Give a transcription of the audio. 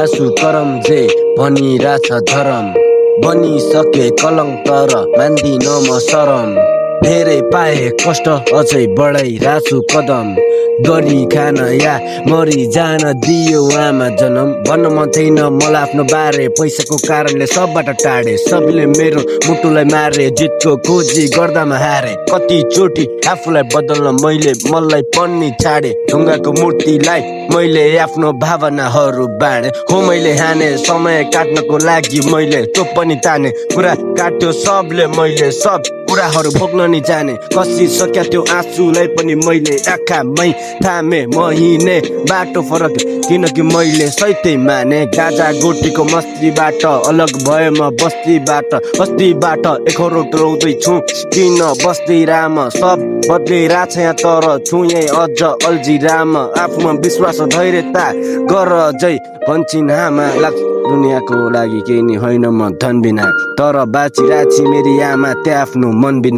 रासु करम जे भनिरहेछ धरम बनिसके कलङ्क तर मान्दिन म सरम धेरै पाए कष्ट अझै बढाइरहेछु कदम गरी खान या मरि जान दियो आमा जनम भन्न मन थिएन मलाई आफ्नो बारे पैसाको कारणले सबबाट टाढे सबले मेरो मुटुलाई मारे जितको खोजी गर्दामा हारे कति चोटि आफूलाई बदल्न मैले मलाई पनि छाडे ढुङ्गाको मूर्तिलाई मैले आफ्नो भावनाहरू बाँडे हो मैले हाने समय काट्नको लागि मैले त्यो पनि ताने कुरा काट्यो सबले मैले सब कुराहरू भोग्न नि जाने कसी सक्या त्यो आँसुलाई पनि मैले आँखामै थामे महिने बाटो फरक किनकि मैले सैतै माने गाजा गोटीको मस्तीबाट अलग भए म बस्तीबाट बस्तीबाट एकरो डराउँदैछु किन बस्दै राम सब बदलिरहेछ यहाँ तर छु यहीँ अझ अल्झिराम आफूमा विश्वास धैर्यता गर जै भन्छन् आमा लाग्छ दुनियाँको लागि केही नि होइन म धन बिना तर बाँचिरहेछि मेरी आमा त्यहाँ आफ्नो मन बिना